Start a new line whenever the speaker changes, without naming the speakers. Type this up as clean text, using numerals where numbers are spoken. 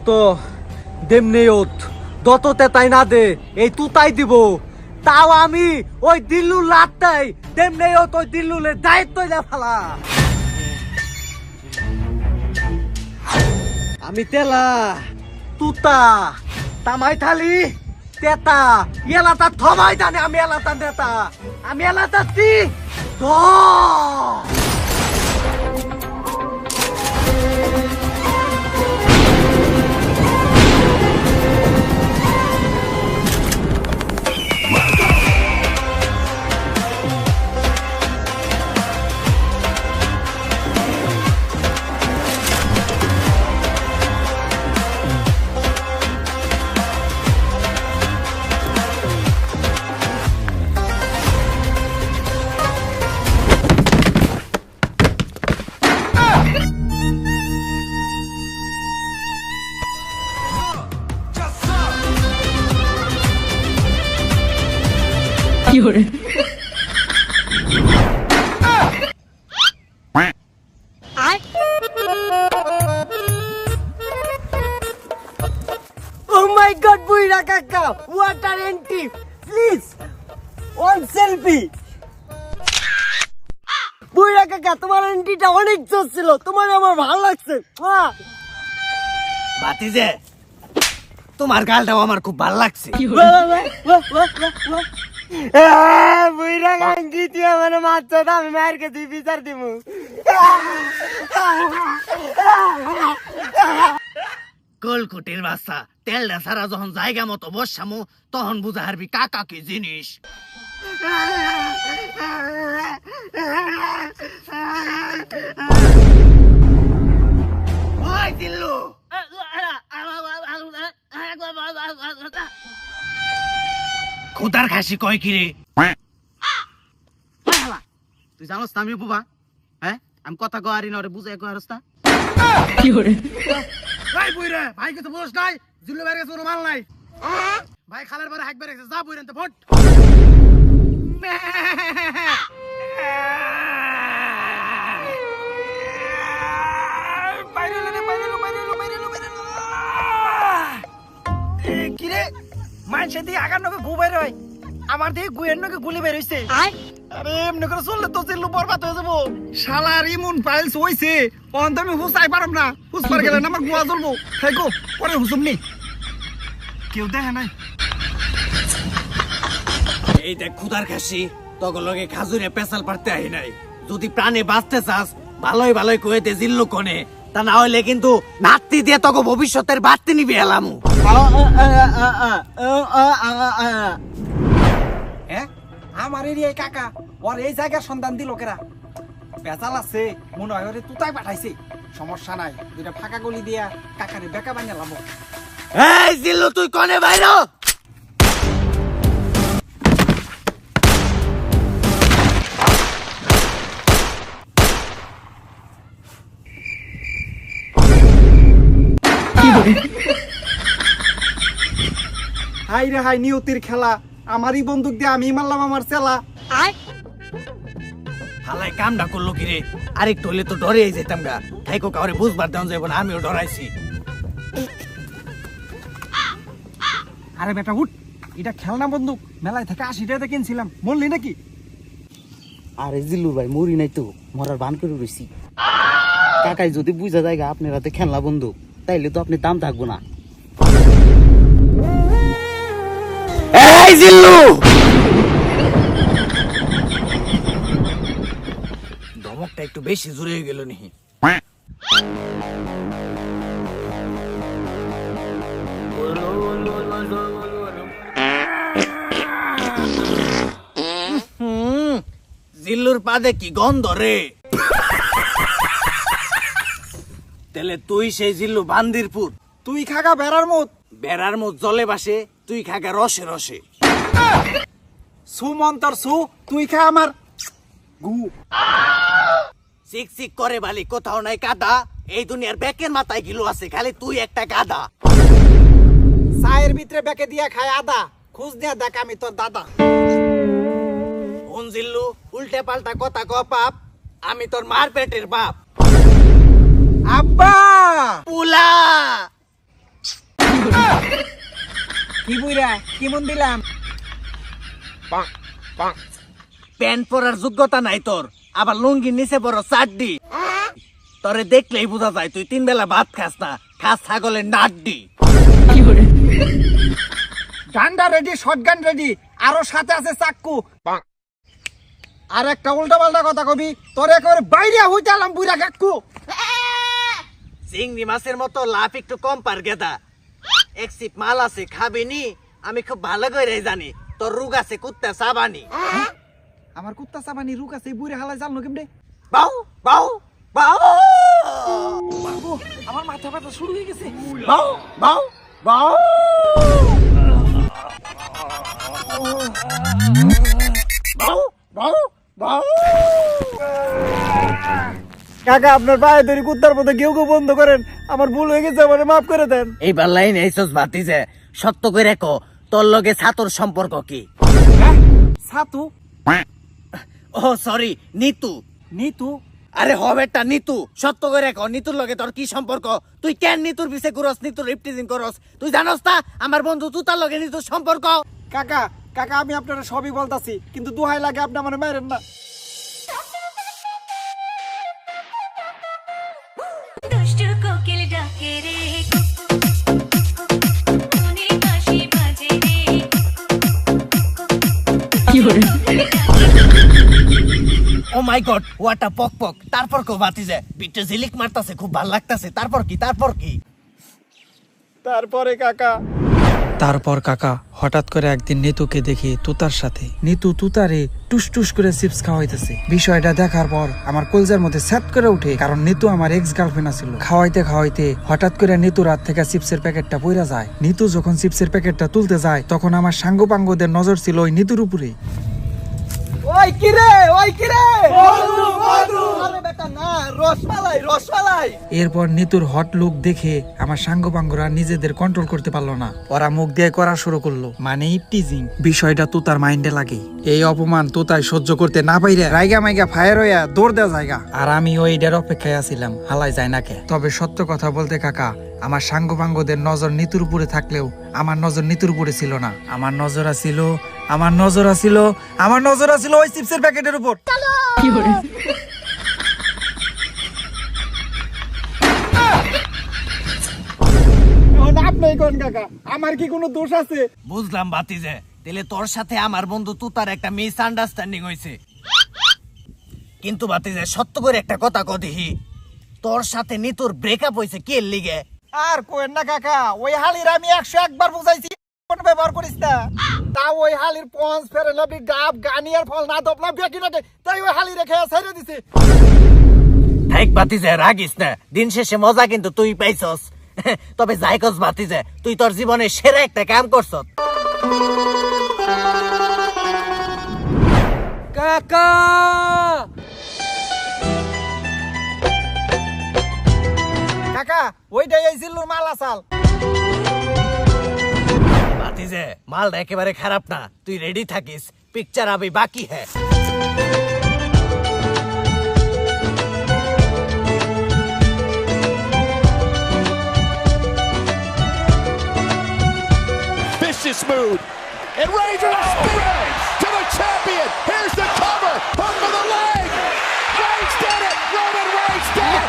তো দেমনেয়ত দততে তাই না দে এই তুতাই দিব তাও আমি ওই দিল্লু লাটটাই দেমনেয়ত ওই দিল্লুলের দায়িত্ব না ফেলা আমি তেলা তুতা তামাই থালি তেতা এলাতা থমাই জানে আমি এলাতা নেতা আমি এলাতা তি দ Oh my God, Buira Kaka! What an entry! Please, one selfie. Buira Kaka, তোমার এন্ট্রিটা অনেক জোর ছিল। তোমার আমার ভালো লাগছে। বাতিজে, তোমার গালটাও আমার খুব ভালো লাগছে। বুইরা গাঙ্গি তুই আমার মারছো তো আমি মারকে তুই বিচার দিব কলকুটির বাচ্চা তেলটা সারা যখন জায়গা মতো বসামো তখন বুঝা হারবি কাকা কি জিনিস ওই দিল্লু খুদার খাসি কয় কি রে তুই জানোস না আমি বুবা হ্যাঁ আমি কথা কয়ারি না রে বুঝাই কয়ারস না কি করে ভাই বইরে ভাই কিছু বলছ নাই জিল্লু বাইরে গেছে রুমাল নাই ভাই খালের পরে হাক বেরে গেছে যা বইরেন তো ফট কি রে মানছে দিয়ে আগার নকে গু বের হয় আমার দিয়ে গুয়ের নকে গুলি বের হইছে আরে এমনি করে চললে তো জিল্লু বরবাদ হয়ে যাবো শালার ইমুন ফাইলস হইছে অন্ত আমি হুসাই পারম না হুসপার গেলে না আমার গুয়া জ্বলবো থাকো পরে হুসুম নি কেউ দেখে নাই এই দেখ খুদার খাসি তখন লগে খাজুরে পেশাল পারতে আহি নাই যদি প্রাণে বাঁচতে চাস ভালোই ভালোই কয়ে দে জিল্লু কোনে তা না হইলে কিন্তু নাতি দিয়ে তোকে ভবিষ্যতের বাড়তে নিবি এলামু আমার এরিয়ায় কাকা ওর এই জায়গার সন্ধান দিল কেরা বেজাল আছে মনে হয় ওরে তুতাই পাঠাইছে সমস্যা নাই দুইটা ফাঁকা গলি দিয়া কাকারে বেকা বানিয়ে লামো এই জিল্লু তুই কোনে বাইর হাই রে হাই নিয়তির খেলা আমারই বন্দুক দিয়ে আমি মারলাম আমার চেলা হালাই কামটা করলো কি রে আরেকটু হলে তো ডরে যেতাম গা খাইকো কাউরে বুঝবার দেওয়া যাবো না আমিও ডরাইছি আরে বেটা উঠ এটা খেলনা বন্দুক মেলায় থেকে 80 টাকা কিনছিলাম বললি নাকি
আরে জিল্লু ভাই মরি নাই তো মরার বান করে রইছি কাকাই যদি বুঝা যায় আপনার হাতে খেলনা বন্দুক তাইলে তো আপনি দাম থাকবো না
এই জিল্লু ধমকটা একটু বেশি জোরে হয়ে গেল নি জিল্লুর পাদে কি গন্ধ রে তাহলে তুই সেই জিল্লু বান্দিরপুর তুই খাগা বেড়ার মুখ জলে বাসে তুই খাগা রসে রসে সুমন্তর সু তুই খা আমার গু চিক চিক করে বালি কোথাও নাই কাদা এই দুনিয়ার ব্যাকের মাথায় গিলো আছে খালি তুই একটা গাদা চায়ের ভিতরে ব্যাকে দিয়া খায় আদা খুঁজ দিয়া দেখ আমি তোর দাদা কোন জিল্লু উল্টে পাল্টা কথা ক পাপ আমি তোর মার পেটের বাপ আব্বা পুলা কি বুইরা কি মন দিলাম
প্যান্ট পরার যোগ্যতা নাই তোর, আবার লুঙ্গির নিচে বড় চাড্ডি। তোরে দেখলেই বোঝা যায় তুই 3 বেলা ভাত খাস না, খাস ছাগলের নাড্ডি।
ডান্ডা রেডি, শটগান রেডি, আরো সাথে আছে চাক্কু। আর একটা উল্টা পাল্টা কথা কবি তোর একেবারে বাইরে হইতে আলাম বুইরা কাক্কু।
চিংড়ি মাছের মতো লাভ একটু কম পার গেদা। এক সিপ মাল আছে খাবি নি? আমি খুব ভালো করে জানি তোর রোগ আছে কুত্তা চাবানি।
আমার কুত্তা চাবানি রুক আছে বুইরা হালাই জানো কেমনে?
বাউ বাউ বাউ
আমার মাথা ব্যথা শুরু হয়ে গেছে।
বাউ বাউ বাউ বাউ বাউ বাউ।
কাকা আপনার পায়ে ধরে কুত্তার মতো কেউ কেউ বন্ধ করেন, আমার ভুল হয়ে গেছে, আমার মাফ করে দেন।
এইবার লাইন এইসব ভাতিজে সত্য করে কো, তোর লগে ছাতর সম্পর্ক কি?
ছাতু?
ও সরি, নিতু।
নিতু?
আরে হবেটা নিতু, সত্য করে কো, নিতুর লগে তোর কি সম্পর্ক? তুই কেন নিতুর পিছে ঘুরস, নিতুর রিপ্রেজেন্ট করস? তুই জানোস না আমার বন্ধু তুতার লগে নিতুর সম্পর্ক?
কাকা কাকা আমি আপনারা সবই বলতাছি, কিন্তু দোহাই লাগে আপনি আমার মারেন না।
দুষ্টু কোকিল ডাকে রে মনে বাঁশি বাজে রে
ও মাই গড, হোয়াট আ পক পক। তারপর কো ভাতিজে বিটে ঝিলিক মারতাছে, খুব ভাল লাগতাছে। তারপর কি? তারপর কি?
তারপরে কাকা
তারপর কাকা হঠাৎ করে একদিন নিতুকে দেখি তুতার সাথে। নিতু তুতারে টুস টুস করে চিপস খাওয়াইতেছে। বিষয়টা দেখার পর আমার কলজার মধ্যে স্যাট করে উঠে, কারণ নিতু আমার এক্স গার্লফ্রেন্ড ছিল। খাওয়াইতে খাওয়াইতে হঠাৎ করে নিতুর হাত থেকে চিপসের প্যাকেটটা পইরা যায়। নিতু যখন চিপসের প্যাকেটটা তুলতে যায় তখন আমার সাঙ্গপাঙ্গদের নজর ছিল ওই নিতুর উপরে।
ওই কিরে ওই কিরে আরে বেটা না, রসমালাই রসমালাই।
এরপর নিতুর হট লুক দেখে আমার সাঙ্গপাঙ্গরা নিজেদের কন্ট্রোল করতে পারলো না, ওরা মুখ দিয়ে করা শুরু করলো, মানে টিজিং। বিষয়টা তুতার মাইন্ডে লাগে। এই অপমান তুতাই সহ্য করতে না পাইরে রাইগা মাইগা ফায়ার হইয়া দৌড় দেওয়া জায়গা। আর আমি ওইটার অপেক্ষায় আছিলাম হালাই যায় না কে। তবে সত্য কথা বলতে কাকা, আমার সাঙ্গপাঙ্গদের নজর নিতুর উপরে থাকলেও আমার নজর নিতুর উপরে ছিল না। আমার নজর আছিল ওই চিপসের প্যাকেটের উপর।
আপনি কোন কাকা, আমার কি কোনো দোষ আছে?
বুঝলাম ভাতিজে, তাহলে তোর সাথে আমার বন্ধু তুতার একটা মিস আন্ডারস্ট্যান্ডিং হয়েছে। কিন্তু ভাতিজে সত্য করে একটা কথা কদিহি, তোর সাথে নিতুর ব্রেকআপ হয়েছে কি এর লিগে?
আর কোয়েন না কাকা, ওই হালির আমি 101 বার বুঝাইছি কোন ব্যবহার করিস না। তা ওই হালির পঞ্চ ফেরে নবি গাব গানিয়ার ফল না দপলা বেকি না, তাই ওই হালি রেখে ছেড়ে দিছে।
ঠিক ভাতিজে, রাগিস না, দিন শেষে মজা কিন্তু তুই পাইছস। তবে যাই কস ভাতিজে, তুই তোর জীবনে সেরা একটা কাম করছস।
কাকা কাকা ওইটাই এই জিল্লুর মাল আসাল।
ভাতিজে মালটা একেবারে খারাপ না, তুই রেডি থাকিস, পিকচার আবি বাকি হ্যাঁ।
Vicious move. And Ranger spins to the champion. Here's the cover. Hook of the leg. Reigns did it. Roman Reigns did it.